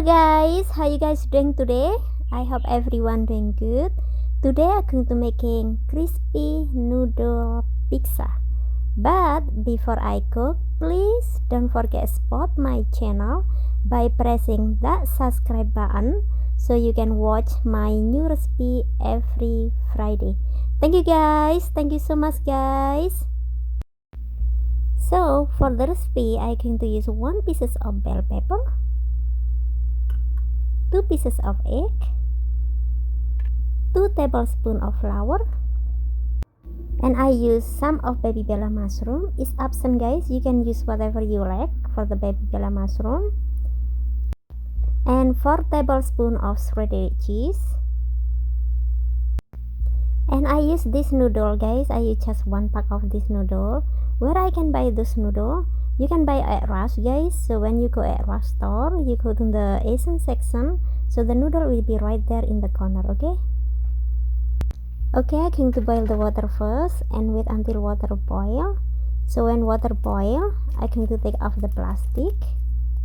Hello guys, how you guys doing today? I hope everyone doing good. Today I'm going to making crispy noodle pizza. But before I cook, please don't forget support my channel by pressing that subscribe button so you can watch my new recipe every Friday. Thank you guys. Thank you so much guys. So for the recipe, I'm going to use 1 pieces of bell pepper, 2 pieces of egg, 2 tablespoons of flour, and I use some of baby bella mushroom. It's option guys, you can use whatever you like for the baby bella mushroom, and 4 tablespoons of shredded cheese. And I use this noodle guys, I use just 1 pack of this noodle. Where I can buy this noodle, you can buy at Rush guys. So when you go at Rush store, you go to the Asian section, so the noodle will be right there in the corner. Okay, I'm going to boil the water first and wait until water boil. So when water boil, I'm going to take off the plastic.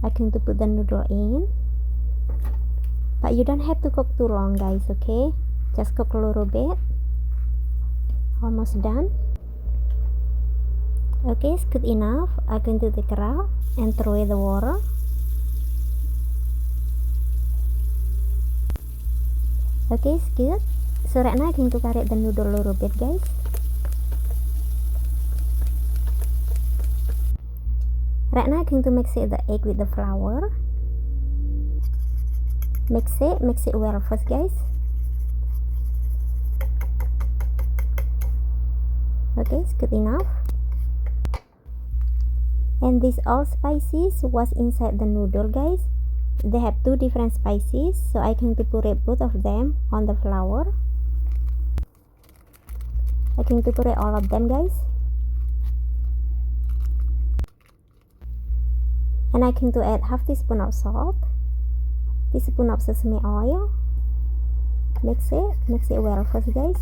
I'm going to put the noodle in, but you don't have to cook too long guys. Okay, just cook a little bit. Almost done. Okay, it's good enough. I'm going to take it out and throw away the water. Okay, it's good. So right now I'm going to carry the noodle a little bit guys. Right now I'm going to mix it the egg with the flour. Mix it well first guys. Okay, it's good enough. And these all spices was inside the noodle guys. They have 2 different spices, so I'm going to put both of them on the flour. I'm going to put all of them guys, and I'm going to add half teaspoon of salt, teaspoon of sesame oil. Mix it well first guys.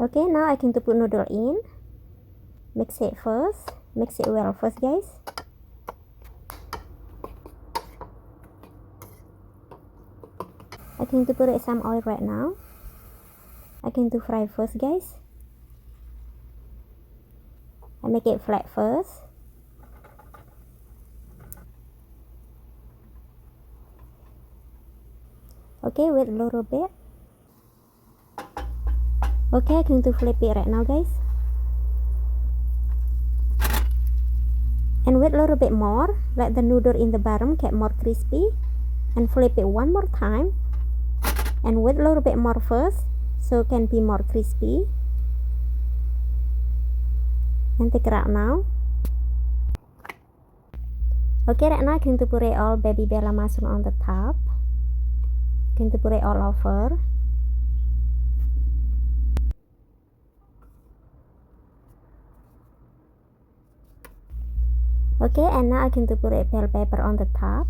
Okay, now I'm going to put noodle in. Mix it well first guys. I'm going to put some oil right now. I'm going to fry first guys. I make it flat first. Okay, wait a little bit. Okay, I'm going to flip it right now guys, and wait a little bit more. Let the noodle in the bottom get more crispy, and flip it one more time, and wait a little bit more first so it can be more crispy, and take it out now. Okay, right now I'm going to put all baby bella mushroom on the top. I'm going to put it all over. Okay, and now I'm going to put bell pepper on the top.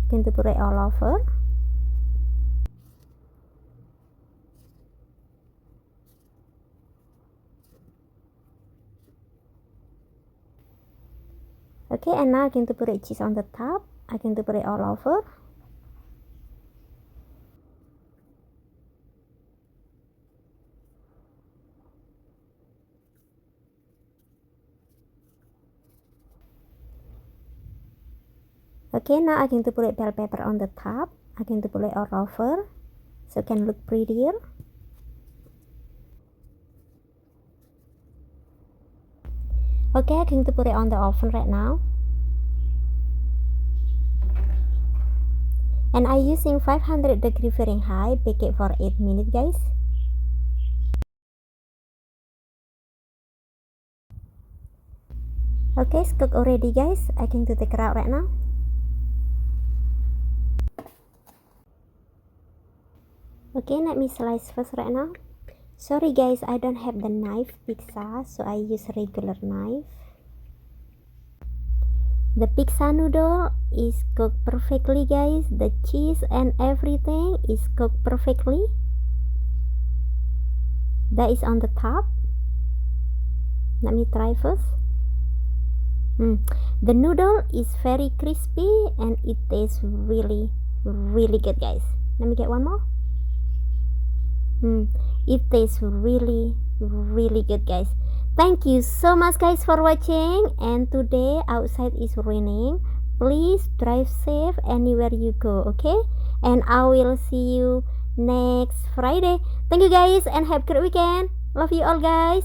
I'm going to put it all over. Okay, and now I'm going to put cheese on the top. I'm going to put it all over. Okay, now I'm going to put bell pepper on the top. I'm going to put it all over so it can look prettier. Okay, I'm going to put it on the oven right now. And I'm using 500° Fahrenheit. Bake it for 8 minutes guys. Okay, it's cooked already guys. I'm going to take it out right now. Okay, let me slice first right now. Sorry guys, I don't have the knife pizza, so I use regular knife. The pizza noodle is cooked perfectly guys. The cheese and everything is cooked perfectly. That is on the top. Let me try first. The noodle is very crispy and it tastes really good, guys. Let me get one more. It tastes really good, guys. Thank you so much, guys, for watching. And today outside is raining. Please drive safe anywhere you go, okay? And I will see you next Friday. Thank you, guys, and have a great weekend. Love you all, guys.